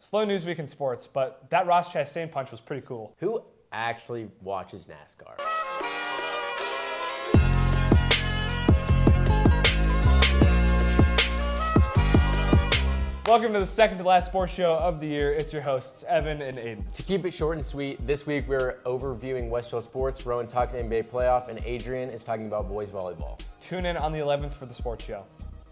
Slow news week in sports, but that Ross Chastain punch was pretty cool. Who actually watches NASCAR? Welcome to the second to last sports show of the year. It's your hosts, Evan and Aiden. To keep it short and sweet, this week we're overviewing Westfield sports. Rowan talks NBA playoff, and Adrian is talking about boys volleyball. Tune in on the 11th for the sports show.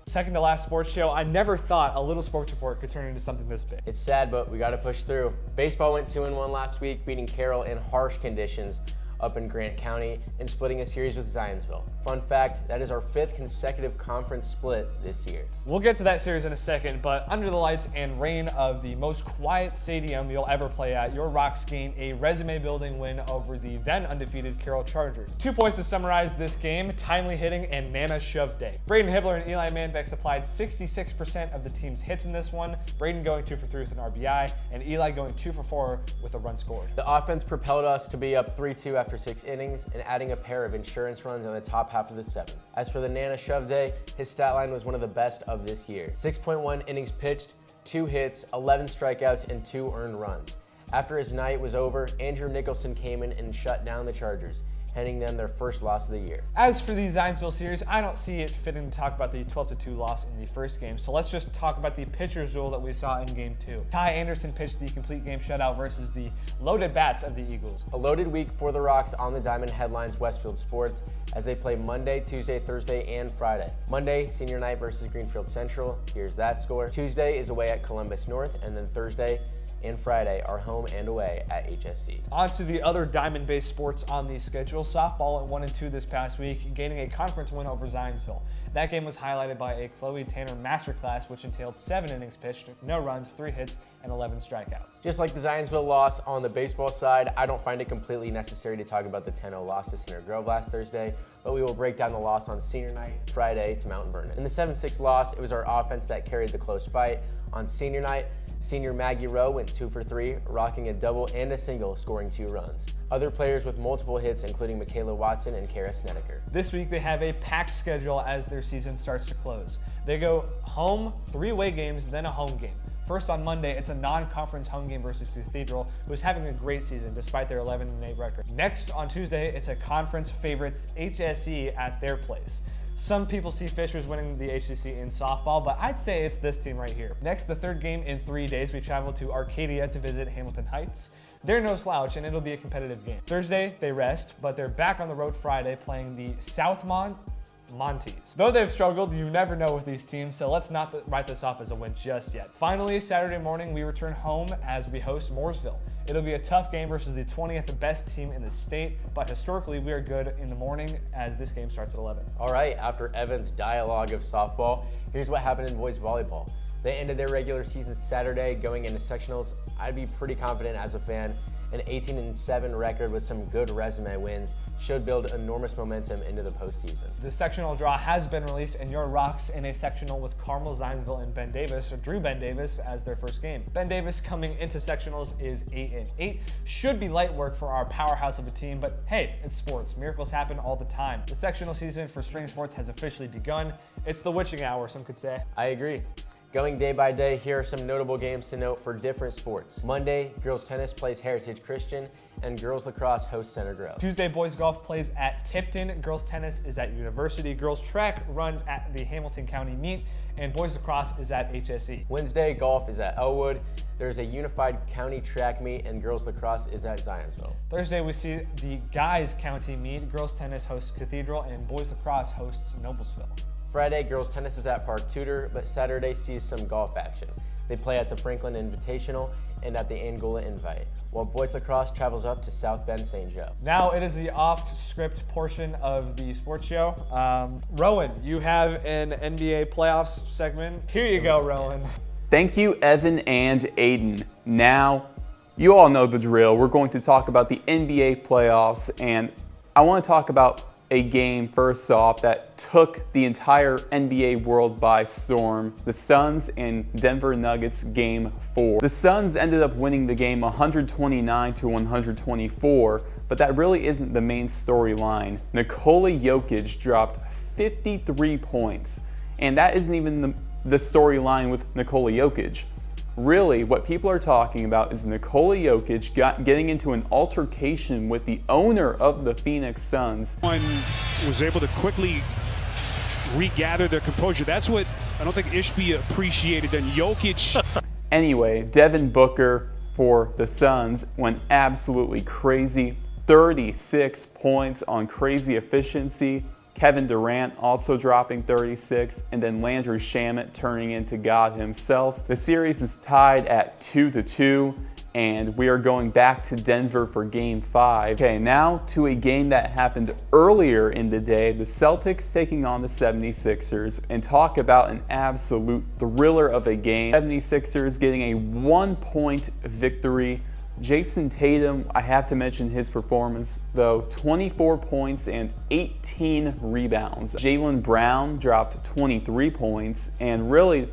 Second to last sports show, I never thought a little sports report could turn into something this big. It's sad, but we got to push through. Baseball went 2-1 last week, beating Carroll in harsh conditions up in Grant County and splitting a series with Zionsville. Fun fact, that is our 5th consecutive conference split this year. We'll get to that series in a second, but under the lights and rain of the most quiet stadium you'll ever play at, your Rocks gained a resume-building win over the then undefeated Carroll Chargers. 2 points to summarize this game: timely hitting and Nana shove day. Braden Hibbler and Eli Manbeck supplied 66% of the team's hits in this one, Braden going 2 for 3 with an RBI, and Eli going 2 for 4 with a run scored. The offense propelled us to be up 3-2 after 6 innings and adding a pair of insurance runs in the top half of the 7th. As for the Nana shove day, his stat line was one of the best of this year. 6.1 innings pitched, 2 hits, 11 strikeouts, and 2 earned runs. After his night was over, Andrew Nicholson came in and shut down the Chargers, handing them their first loss of the year. As for the Zionsville series, I don't see it fitting to talk about the 12-2 loss in the first game, so let's just talk about the pitcher's duel that we saw in Game 2. Ty Anderson pitched the complete game shutout versus the loaded bats of the Eagles. A loaded week for the Rocks on the diamond headlines Westfield Sports as they play Monday, Tuesday, Thursday, and Friday. Monday, senior night versus Greenfield Central. Here's that score. Tuesday is away at Columbus North, and then Thursday and Friday are home and away at HSC. On to the other diamond-based sports on the schedule. Softball at 1-2 this past week, gaining a conference win over Zionsville. That game was highlighted by a Chloe Tanner masterclass, which entailed 7 innings pitched, no runs, 3 hits, and 11 strikeouts. Just like the Zionsville loss on the baseball side, I don't find it completely necessary to talk about the 10-0 loss to Center Grove last Thursday, but we will break down the loss on senior night, Friday, to Mountain Vernon. In the 7-6 loss, it was our offense that carried the close fight. On senior night, senior Maggie Rowe went 2 for 3, rocking a double and a single, scoring 2 runs. Other players with multiple hits, including Michaela Watson and Kara Snedeker. This week, they have a packed schedule as their season starts to close. They go home, 3 away games, then a home game. First on Monday, it's a non-conference home game versus Cathedral, who's having a great season despite their 11-8 record. Next on Tuesday, it's a conference favorites HSE at their place. Some people see Fishers winning the HCC in softball, but I'd say it's this team right here. Next, the third game in 3 days, we travel to Arcadia to visit Hamilton Heights. They're no slouch, and it'll be a competitive game. Thursday, they rest, but they're back on the road Friday playing the Southmont Montes. Though they've struggled, you never know with these teams, so let's not write this off as a win just yet. Finally, Saturday morning, we return home as we host Mooresville. It'll be a tough game versus the 20th best team in the state, but historically, we are good in the morning as this game starts at 11. All right, after Evan's dialogue of softball, here's what happened in boys volleyball. They ended their regular season Saturday going into sectionals. I'd be pretty confident as a fan. An 18-7 record with some good resume wins should build enormous momentum into the postseason. The sectional draw has been released, and your Rocks in a sectional with Carmel, Zionsville, and Ben Davis, or Drew Ben Davis, as their first game. Ben Davis coming into sectionals is 8-8. Should be light work for our powerhouse of a team, but hey, it's sports. Miracles happen all the time. The sectional season for spring sports has officially begun. It's the witching hour, some could say. I agree. Going day by day, here are some notable games to note for different sports. Monday, girls tennis plays Heritage Christian, and girls lacrosse hosts Center Grove. Tuesday, boys golf plays at Tipton, girls tennis is at University, girls track runs at the Hamilton County meet, and boys lacrosse is at HSE. Wednesday, golf is at Elwood. There's a unified county track meet, and girls lacrosse is at Zionsville. Thursday, we see the guys county meet, girls tennis hosts Cathedral, and boys lacrosse hosts Noblesville. Friday, girls tennis is at Park Tudor, but Saturday sees some golf action. They play at the Franklin Invitational and at the Angola Invite, while boys lacrosse travels up to South Bend St. Joe. Now it is the off-script portion of the sports show. Rowan, you have an NBA playoffs segment. Here you go, Rowan. Thank you, Evan and Aiden. Now, you all know the drill. We're going to talk about the NBA playoffs, and I want to talk about a game first off that took the entire NBA world by storm. The Suns and Denver Nuggets game 4. The Suns ended up winning the game 129-124, but that really isn't the main storyline. Nikola Jokic dropped 53 points, and that isn't even the storyline with Nikola Jokic. Really, what people are talking about is Nikola Jokic getting into an altercation with the owner of the Phoenix Suns. One was able to quickly regather their composure. That's what I don't think Ishbia appreciated. Then Jokic. Anyway, Devin Booker for the Suns went absolutely crazy. 36 points on crazy efficiency. Kevin Durant also dropping 36, and then Landry Shamet turning into God himself. The series is tied at 2-2, and we are going back to Denver for Game 5. Okay, now to a game that happened earlier in the day, the Celtics taking on the 76ers, and talk about an absolute thriller of a game. 76ers getting a 1-point victory. Jason Tatum, I have to mention his performance though, 24 points and 18 rebounds. Jaylen Brown dropped 23 points, and really,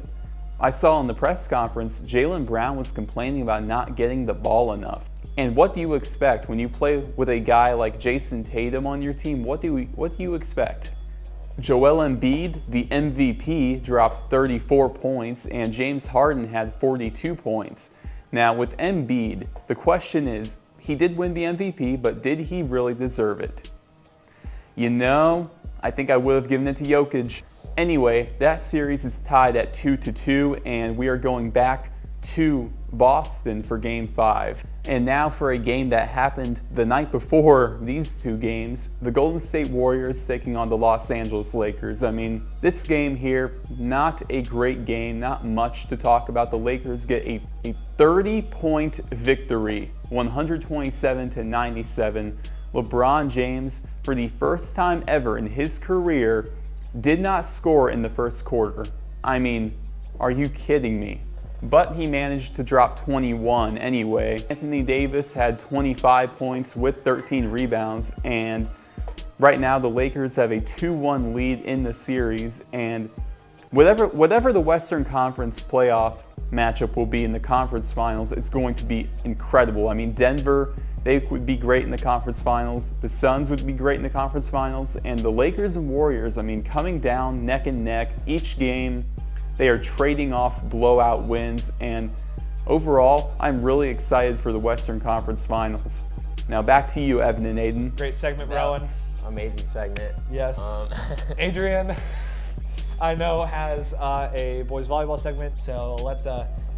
I saw in the press conference, Jaylen Brown was complaining about not getting the ball enough. And what do you expect when you play with a guy like Jason Tatum on your team? What do you expect? Joel Embiid, the MVP, dropped 34 points, and James Harden had 42 points. Now with Embiid, the question is, he did win the MVP, but did he really deserve it? You know, I think I would have given it to Jokic. Anyway, that series is tied at 2-2, and we are going back to Boston for Game 5. And now for a game that happened the night before these two games, the Golden State Warriors taking on the Los Angeles Lakers. I mean, this game here, not a great game, not much to talk about. The Lakers get a 30-point victory, 127-97. LeBron James, for the first time ever in his career, did not score in the first quarter. I mean, are you kidding me? But he managed to drop 21 anyway. Anthony Davis had 25 points with 13 rebounds, and right now the Lakers have a 2-1 lead in the series, and whatever the Western Conference playoff matchup will be in the conference finals, it's going to be incredible. I mean, Denver, they would be great in the conference finals. The Suns would be great in the conference finals, and the Lakers and Warriors, I mean, coming down neck and neck each game. They are trading off blowout wins, and overall, I'm really excited for the Western Conference Finals. Now back to you, Evan and Aiden. Great segment, Rowan. Amazing segment. Yes. Adrian, I know, has a boys volleyball segment, so let's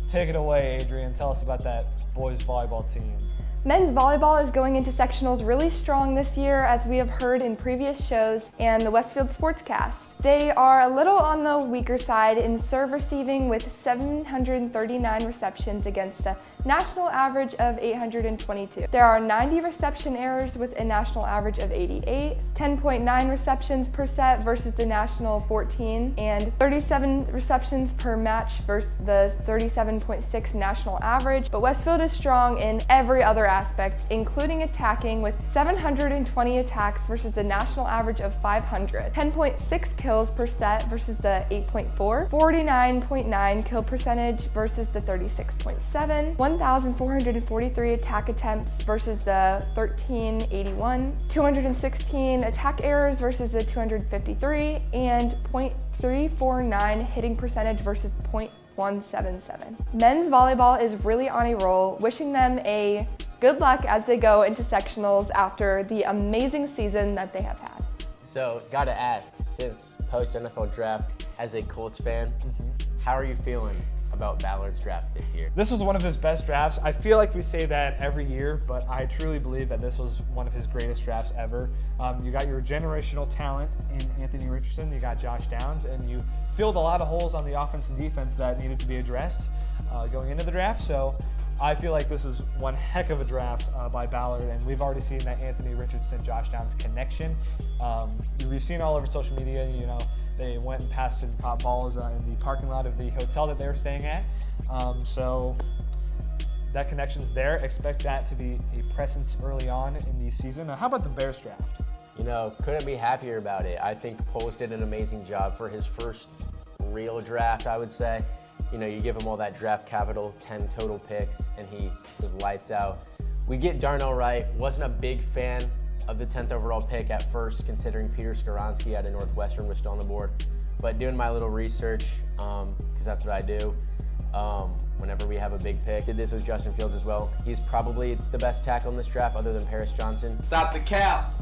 take it away, Adrian. Tell us about that boys volleyball team. Men's volleyball is going into sectionals really strong this year, as we have heard in previous shows and the Westfield Sportscast. They are a little on the weaker side in serve receiving, with 739 receptions against a national average of 822. There are 90 reception errors with a national average of 88, 10.9 receptions per set versus the national 14, and 37 receptions per match versus the 37.6 national average. But Westfield is strong in every other aspect, including attacking, with 720 attacks versus the national average of 500, 10.6 kills per set versus the 8.4, 49.9 kill percentage versus the 36.7, 1,443 attack attempts versus the 1,381, 216 attack errors versus the 253, and .349 hitting percentage versus .177. Men's volleyball is really on a roll, wishing them a good luck as they go into sectionals after the amazing season that they have had. So, gotta ask, since post-NFL draft, as a Colts fan, how are you feeling about Ballard's draft this year? This was one of his best drafts. I feel like we say that every year, but I truly believe that this was one of his greatest drafts ever. You got your generational talent in Anthony Richardson, you got Josh Downs, and you filled a lot of holes on the offense and defense that needed to be addressed going into the draft. So I feel like this is one heck of a draft by Ballard, and we've already seen that Anthony Richardson, Josh Downs connection. We've seen all over social media, you know, they went and passed and caught balls in the parking lot of the hotel that they were staying at. So that connection's there. Expect that to be a presence early on in the season. Now, how about the Bears draft? You know, couldn't be happier about it. I think Poles did an amazing job for his first real draft, I would say. You know, you give him all that draft capital, 10 total picks, and he was lights out. We get Darnell Wright. Wasn't a big fan of the 10th overall pick at first, considering Peter Skoronski out of Northwestern was still on the board. But doing my little research, because that's what I do, whenever we have a big pick. Did this with Justin Fields as well. He's probably the best tackle in this draft other than Paris Johnson. Stop the cap.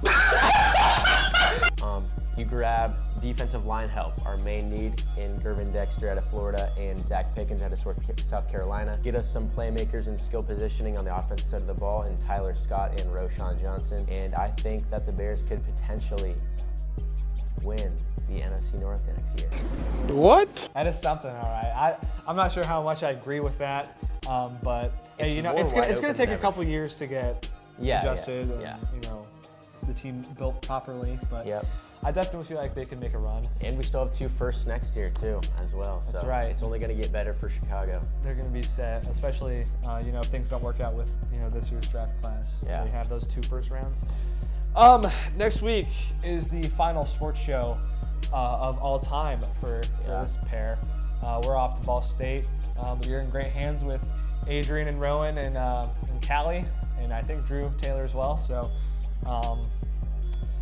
You grab defensive line help, our main need in Gervin Dexter out of Florida and Zach Pickens out of South Carolina. Get us some playmakers and skill positioning on the offensive side of the ball in Tyler Scott and Roschon Johnson. And I think that the Bears could potentially win the NFC North next year. What? That is something, all right. I'm not sure how much I agree with that, but hey, you know, more it's wide gonna open take than a couple years to get adjusted and you know, the team built properly. But Yep. I definitely feel like they can make a run. And we still have 2 firsts next year too, as well. That's so right. It's only going to get better for Chicago. They're going to be set, especially you know, if things don't work out with, you know, this year's draft class. Yeah. They have those 2 first rounds. Next week is the final sports show of all time for this pair. We're off to Ball State. You're in great hands with Adrian and Rowan and Callie, and I think Drew Taylor as well. So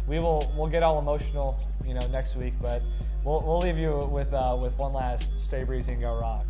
we'll get all emotional, you know, next week, but we'll leave you with one last stay breezy and go rock.